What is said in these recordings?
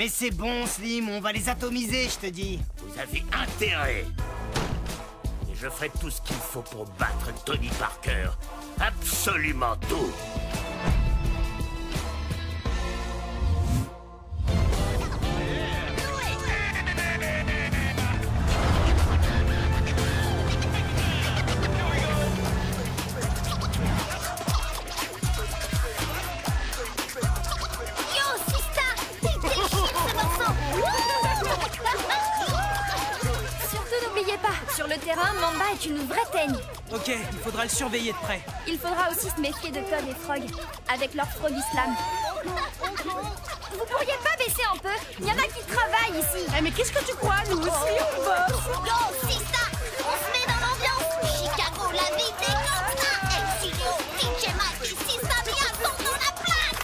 Mais c'est bon, Slim, on va les atomiser, je te dis. Vous avez intérêt. Et je ferai tout ce qu'il faut pour battre Tony Parker. Absolument tout. Sur le terrain, Mamba est une vraie teigne. Ok, il faudra le surveiller de près. Il faudra aussi se méfier de Todd et Frog, avec leur Frog Islam. Vous pourriez pas baisser un peu? Il y en a qui travaillent ici. Eh mais qu'est-ce que tu crois? Nous aussi, on bosse. Go, Sista! On se met dans l'ambiance. Chicago, la vie des gangsters. MCO, DJ Mac, Sista, viens, sont dans la place.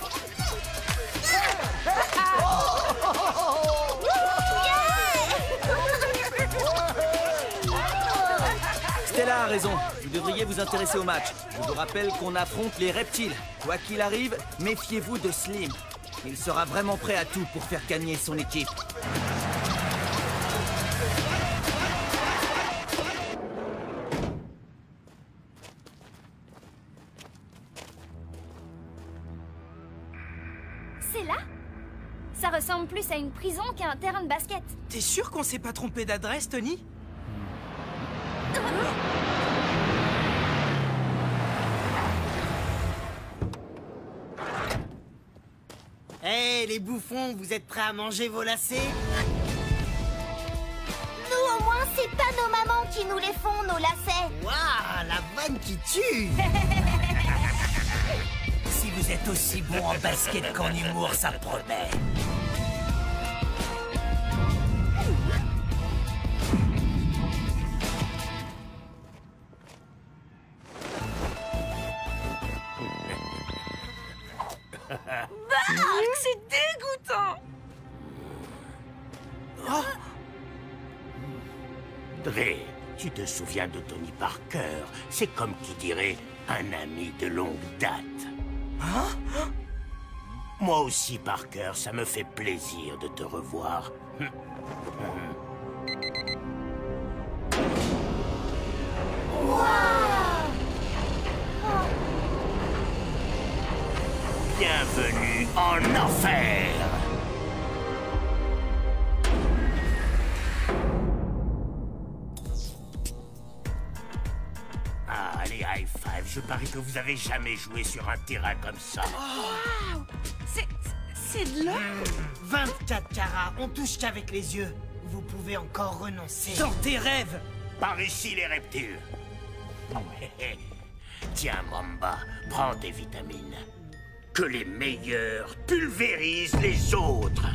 Stella a raison, vous devriez vous intéresser au match. Je vous rappelle qu'on affronte les reptiles. Quoi qu'il arrive, méfiez-vous de Slim. Il sera vraiment prêt à tout pour faire gagner son équipe. C'est là? Ça ressemble plus à une prison qu'à un terrain de basket. T'es sûr qu'on s'est pas trompé d'adresse, Tony? Hé, les bouffons, vous êtes prêts à manger vos lacets? Nous, au moins, c'est pas nos mamans qui nous les font, nos lacets. Waouh, la vanne qui tue! Si vous êtes aussi bon en basket qu'en humour, ça promet. C'est dégoûtant. Dre, tu te souviens de Tony Parker? C'est comme qui dirait un ami de longue date. Hein? Moi aussi, Parker, ça me fait plaisir de te revoir. Bienvenue en enfer! Ah, allez, high five. Je parie que vous avez jamais joué sur un terrain comme ça. Wow. C'est de l'or. 24 carats, on touche qu'avec les yeux. Vous pouvez encore renoncer. Dans tes rêves. Par ici, les reptiles. Tiens, Mamba, prends tes vitamines. Que les meilleurs pulvérisent les autres.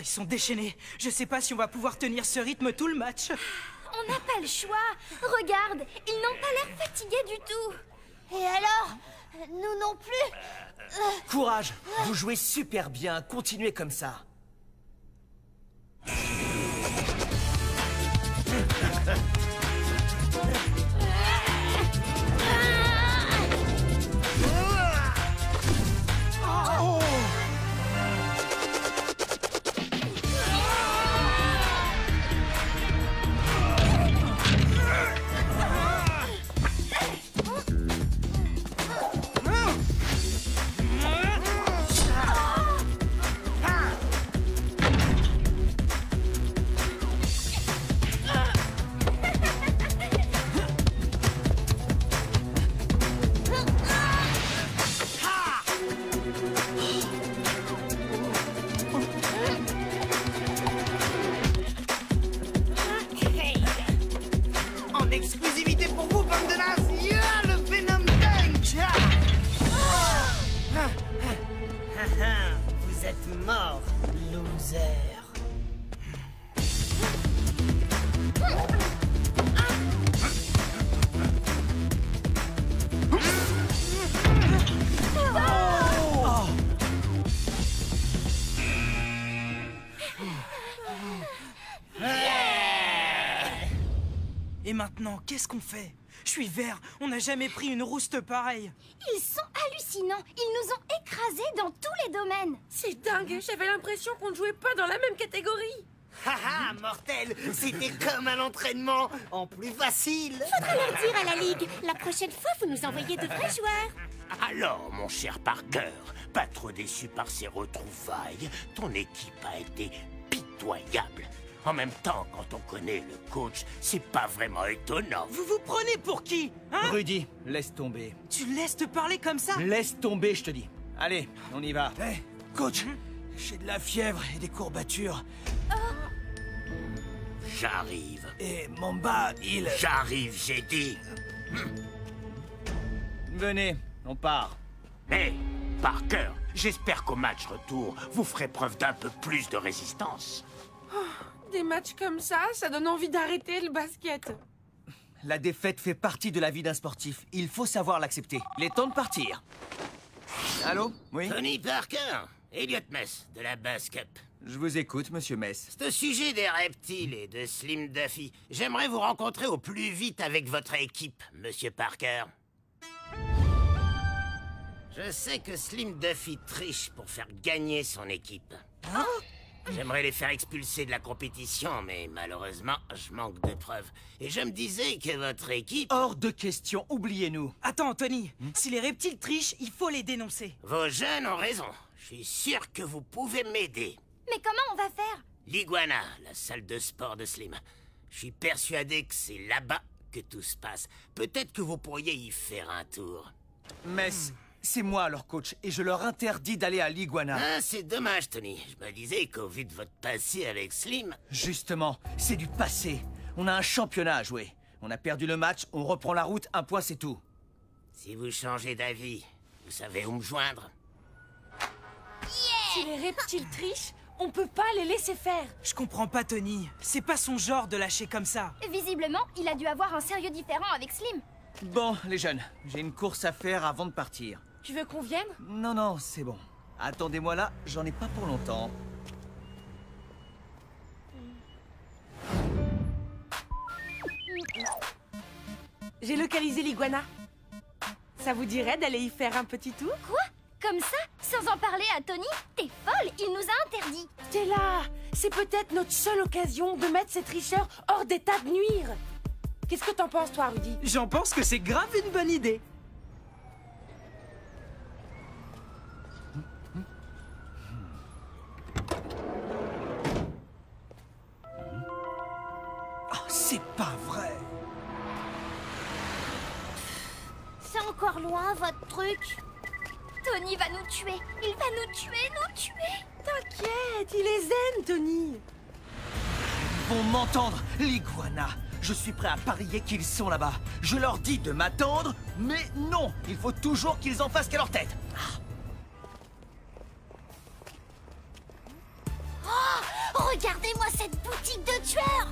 Ils sont déchaînés. Je sais pas si on va pouvoir tenir ce rythme tout le match. On n'a pas le choix. Regarde, ils n'ont pas l'air fatigués du tout. Et alors? Nous non plus. Courage, vous jouez super bien, continuez comme ça. misère. Et maintenant, qu'est-ce qu'on fait? Je suis vert, on n'a jamais pris une rouste pareille. Ils sont hallucinants. Ils nous ont écrasés dans tous les domaines. C'est dingue, j'avais l'impression qu'on ne jouait pas dans la même catégorie. Haha, mortel, c'était comme un entraînement, en plus facile. Faudra leur dire à la Ligue. La prochaine fois, vous nous envoyez de vrais joueurs. Alors, mon cher Parker, pas trop déçu par ces retrouvailles, ton équipe a été pitoyable. En même temps, quand on connaît le coach, c'est pas vraiment étonnant. Vous vous prenez pour qui, hein? Rudy, laisse tomber. Tu laisses te parler comme ça? Laisse tomber, je te dis. Allez, on y va. Hé, coach, j'ai de la fièvre et des courbatures. J'arrive. Et mon bas, J'arrive, j'ai dit. Venez, on part. Mais, Parker, j'espère qu'au match retour, vous ferez preuve d'un peu plus de résistance. Des matchs comme ça donne envie d'arrêter le basket. La défaite fait partie de la vie d'un sportif. Il faut savoir l'accepter. Il est temps de partir. Allô? Oui? Tony Parker, Elliot Mess, de la Bass Cup. Je vous écoute, monsieur Mess. C'est au sujet des reptiles et de Slim Duffy. J'aimerais vous rencontrer au plus vite avec votre équipe, monsieur Parker. Je sais que Slim Duffy triche pour faire gagner son équipe. J'aimerais les faire expulser de la compétition, mais malheureusement, je manque de preuves. Et je me disais que votre équipe... Hors de question, oubliez-nous. Attends, Tony, si les reptiles trichent, il faut les dénoncer. Vos jeunes ont raison. Je suis sûr que vous pouvez m'aider. Mais comment on va faire? L'Iguana, la salle de sport de Slim. Je suis persuadé que c'est là-bas que tout se passe. Peut-être que vous pourriez y faire un tour. Mess, c'est moi leur coach et je leur interdis d'aller à l'Iguana. Ah, c'est dommage, Tony. Je me disais qu'au vu de votre passé avec Slim... Justement, c'est du passé. On a un championnat à jouer. On a perdu le match, on reprend la route, un point c'est tout. Si vous changez d'avis, vous savez où me joindre. Si les reptiles trichent, on peut pas les laisser faire. Je comprends pas, Tony. C'est pas son genre de lâcher comme ça. Visiblement, il a dû avoir un sérieux différent avec Slim. Bon, les jeunes, j'ai une course à faire avant de partir. Tu veux qu'on vienne? Non, non, c'est bon. Attendez-moi là, j'en ai pas pour longtemps. J'ai localisé l'Iguana. Ça vous dirait d'aller y faire un petit tour? Quoi? Comme ça? Sans en parler à Tony? T'es folle, il nous a interdit. T'es là! C'est peut-être notre seule occasion de mettre ces tricheurs hors d'état de nuire. Qu'est-ce que t'en penses, toi, Rudy? J'en pense que c'est grave une bonne idée. Oh, c'est pas vrai. C'est encore loin, votre truc. Tony va nous tuer. Il va nous tuer. T'inquiète, il est zen, Tony. Ils vont m'entendre, l'Iguana. Je suis prêt à parier qu'ils sont là-bas. Je leur dis de m'attendre, mais non. Il faut toujours qu'ils en fassent qu'à leur tête. Regardez-moi cette boutique de tueurs.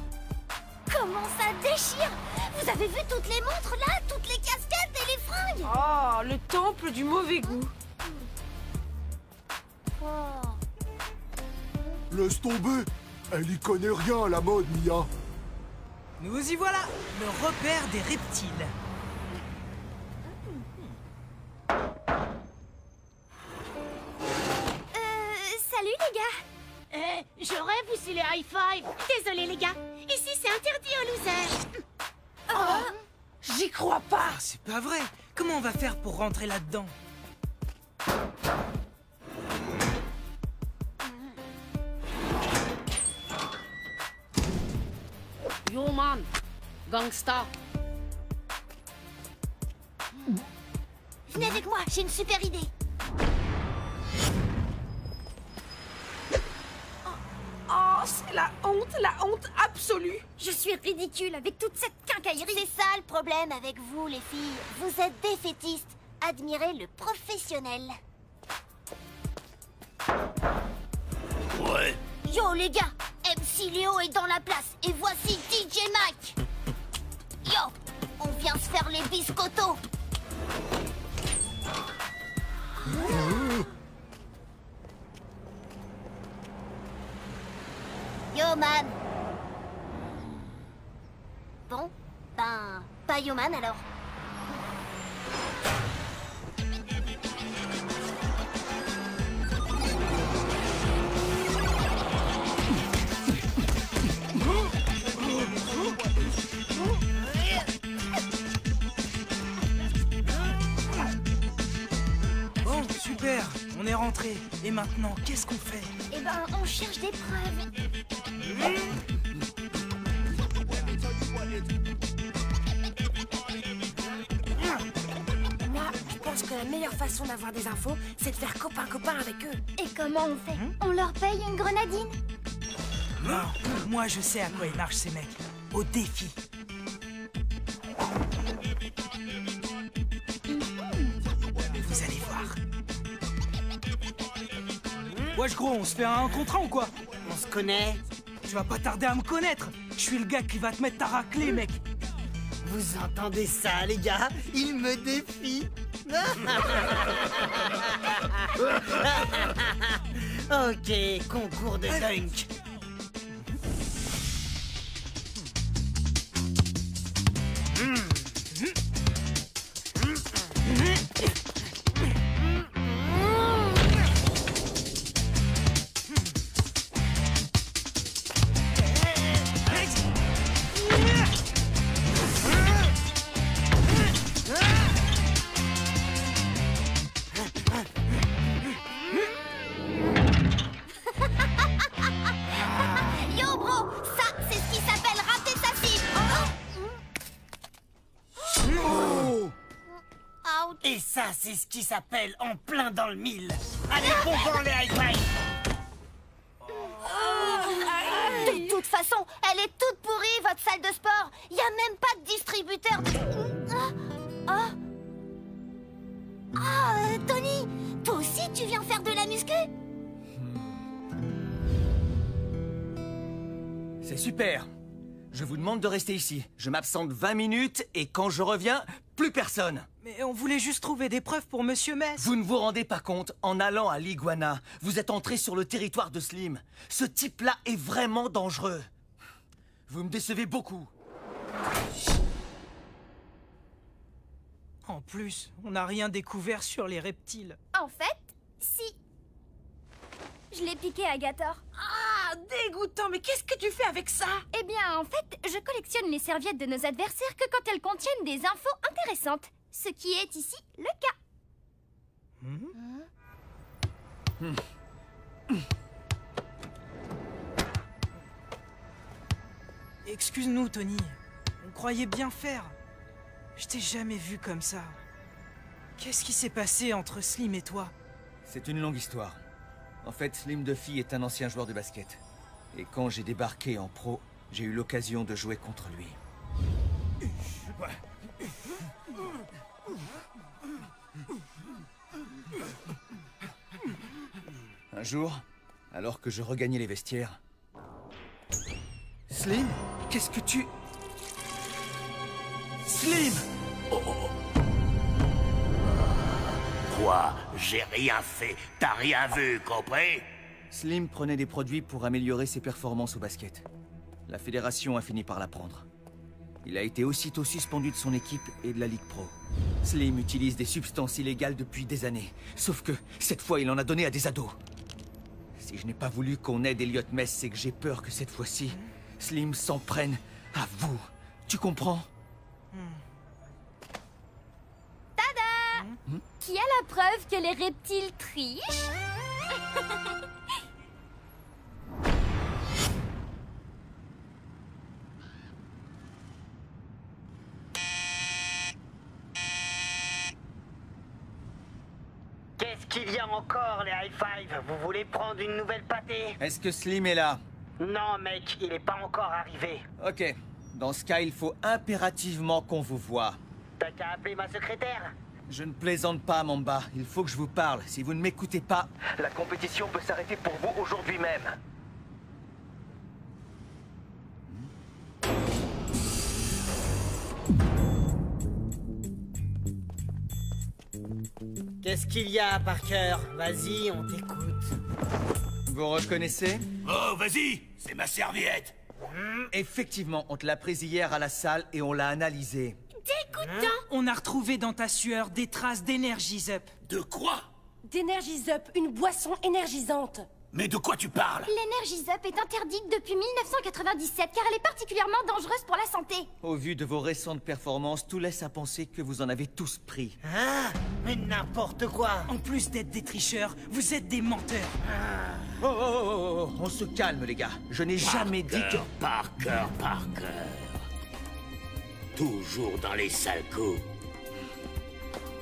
Comment ça déchire. Vous avez vu toutes les montres là? Toutes les casquettes et les fringues? Oh, le temple du mauvais goût. Laisse tomber. Elle y connaît rien à la mode, Mia. Nous y voilà, le repère des reptiles. Salut les gars. Je rêve aussi les high five. Désolé les gars. Ici c'est interdit aux losers. J'y crois pas. Ah, c'est pas vrai. Comment on va faire pour rentrer là-dedans? Yo man, gangsta. Venez avec moi, j'ai une super idée. Oh, c'est la honte absolue. Je suis ridicule avec toute cette quincaillerie. C'est ça le problème avec vous les filles. Vous êtes défaitistes. Admirez le professionnel. Ouais, Yo les gars, MC Léo est dans la place et voici DJ Mac. Yo, on vient se faire les biscottos. Yo man. Bon, ben, pas yo man alors. Bon, super, on est rentré. Et maintenant, qu'est-ce qu'on fait? Eh ben, on cherche des preuves. Moi, je pense que la meilleure façon d'avoir des infos, c'est de faire copain-copain avec eux. Et comment on fait? On leur paye une grenadine? Non, moi je sais à quoi ils marchent ces mecs. Au défi. Vous allez voir. Wesh gros, on se fait un contre un ou quoi? On se connaît? Tu vas pas tarder à me connaître. Je suis le gars qui va te mettre ta raclée, mec. Vous entendez ça, les gars? Il me défie. Ok, concours de dunk. Yo bro, ça c'est ce qui s'appelle rater sa cible. Ouch. Et ça, c'est ce qui s'appelle en plein dans le mille. Allez, bon vent les high-five. De toute façon, elle est toute pourrie votre salle de sport. Y a même pas de distributeur. Tony, toi aussi tu viens faire de la muscu? C'est super. Je vous demande de rester ici. Je m'absente 20 minutes et quand je reviens, plus personne. Mais on voulait juste trouver des preuves pour Monsieur Mess. Vous ne vous rendez pas compte, en allant à l'Iguana, vous êtes entré sur le territoire de Slim. Ce type-là est vraiment dangereux. Vous me décevez beaucoup. En plus, on n'a rien découvert sur les reptiles. En fait, si. Je l'ai piqué à Gator. Ah, dégoûtant, mais qu'est-ce que tu fais avec ça? Eh bien, en fait, je collectionne les serviettes de nos adversaires que quand elles contiennent des infos intéressantes. Ce qui est ici le cas. Excuse-nous, Tony. On croyait bien faire. Je t'ai jamais vu comme ça. Qu'est-ce qui s'est passé entre Slim et toi? C'est une longue histoire. En fait, Slim Duffy est un ancien joueur de basket. Et quand j'ai débarqué en pro, j'ai eu l'occasion de jouer contre lui. Un jour, alors que je regagnais les vestiaires... Slim, qu'est-ce que tu... Slim! Quoi? J'ai rien fait. T'as rien vu, compris? Slim prenait des produits pour améliorer ses performances au basket. La fédération a fini par l'apprendre. Il a été aussitôt suspendu de son équipe et de la Ligue Pro. Slim utilise des substances illégales depuis des années. Sauf que, cette fois, il en a donné à des ados. Si je n'ai pas voulu qu'on aide Elliot Mess, c'est que j'ai peur que cette fois-ci, Slim s'en prenne à vous. Tu comprends? Tada! Qui a la preuve que les reptiles trichent? Qu'est-ce qu'il y a encore, les high-five? Vous voulez prendre une nouvelle pâtée? Est-ce que Slim est là? Non, mec, il est pas encore arrivé. Ok. Dans ce cas, il faut impérativement qu'on vous voie. T'as qu'à appeler ma secrétaire. Je ne plaisante pas, Mamba. Il faut que je vous parle. Si vous ne m'écoutez pas... La compétition peut s'arrêter pour vous aujourd'hui même. Qu'est-ce qu'il y a, Parker? Vas-y, on t'écoute. Vous reconnaissez? Oh, vas-y, c'est ma serviette. Effectivement, on te l'a prise hier à la salle et on l'a analysée. Dégoûtant. On a retrouvé dans ta sueur des traces d'Energies-Up. De quoi? D'Energies-Up, une boisson énergisante. Mais de quoi tu parles? L'Energies-Up est interdite depuis 1997 car elle est particulièrement dangereuse pour la santé. Au vu de vos récentes performances, tout laisse à penser que vous en avez tous pris. Ah, mais n'importe quoi. En plus d'être des tricheurs, vous êtes des menteurs. Oh, on se calme, les gars. Je n'ai jamais dit que... Parker. Toujours dans les sales coups.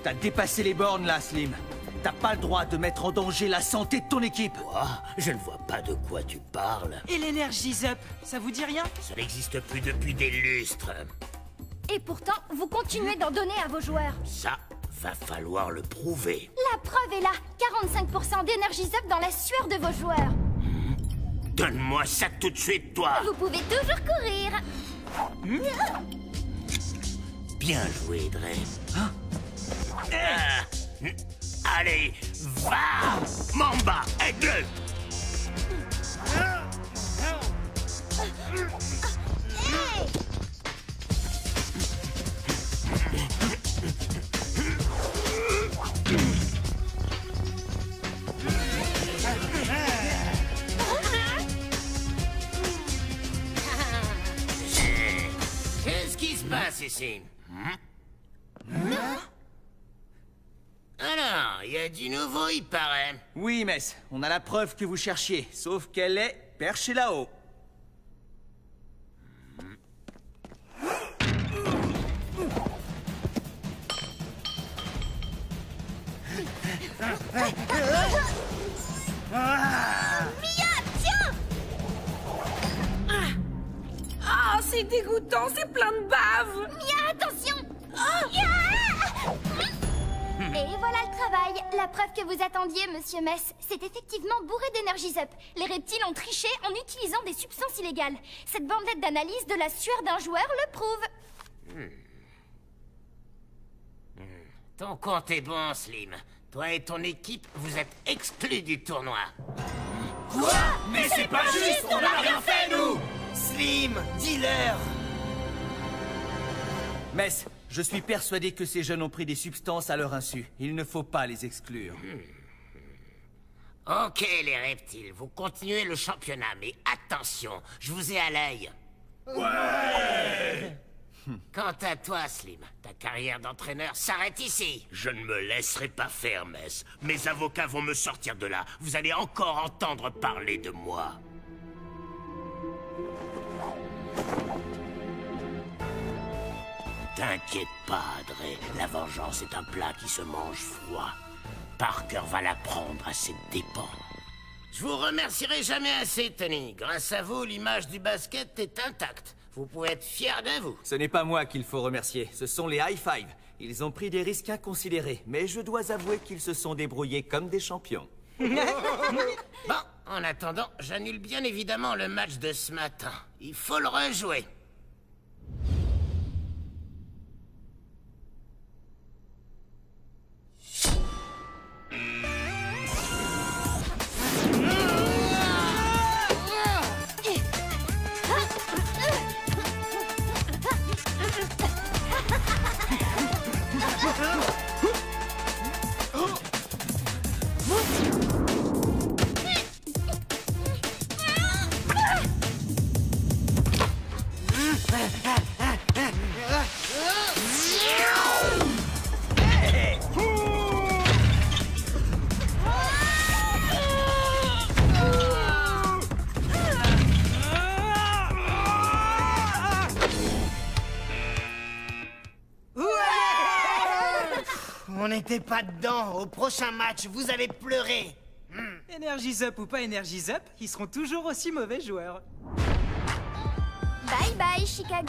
T'as dépassé les bornes, là, Slim. T'as pas le droit de mettre en danger la santé de ton équipe. Quoi? Je ne vois pas de quoi tu parles. Et l'Energies-Up, ça vous dit rien? Ça n'existe plus depuis des lustres. Et pourtant, vous continuez d'en donner à vos joueurs. Ça, va falloir le prouver. La preuve est là. 45% d'Energies-Up dans la sueur de vos joueurs. Donne-moi ça tout de suite, toi. Vous pouvez toujours courir. Bien joué, Dre. Allez, va, Mamba, aide-le. Qu'est-ce qui se passe ici? Alors, il y a du nouveau, il paraît. Oui, Mess, on a la preuve que vous cherchiez, sauf qu'elle est perchée là-haut. Mia, tiens. Ah, c'est dégoûtant, c'est plein de bave. Mia, attention. Et voilà le travail. La preuve que vous attendiez, monsieur Mess. C'est effectivement bourré d'Energies-Up. Les reptiles ont triché en utilisant des substances illégales. Cette bandelette d'analyse de la sueur d'un joueur le prouve. Ton compte est bon, Slim. Toi et ton équipe, vous êtes exclus du tournoi. Quoi? Mais c'est pas juste, on n'a rien fait, nous. Slim, dis-leur. Mess, je suis persuadé que ces jeunes ont pris des substances à leur insu. Il ne faut pas les exclure. Ok, les reptiles, vous continuez le championnat, mais attention, je vous ai à l'œil. Ouais. Quant à toi, Slim, ta carrière d'entraîneur s'arrête ici. Je ne me laisserai pas faire, Mess. Mes avocats vont me sortir de là. Vous allez encore entendre parler de moi. T'inquiète pas, Dre. La vengeance est un plat qui se mange froid. Parker va la prendre à ses dépens. Je vous remercierai jamais assez, Tony. Grâce à vous, l'image du basket est intacte. Vous pouvez être fiers de vous. Ce n'est pas moi qu'il faut remercier, ce sont les High Five. Ils ont pris des risques inconsidérés, mais je dois avouer qu'ils se sont débrouillés comme des champions. Bon, en attendant, j'annule bien évidemment le match de ce matin. Il faut le rejouer. On n'était pas dedans. Au prochain match, vous allez pleurer. Energies-Up ou pas Energies-Up, ils seront toujours aussi mauvais joueurs. Bye bye, Chicago.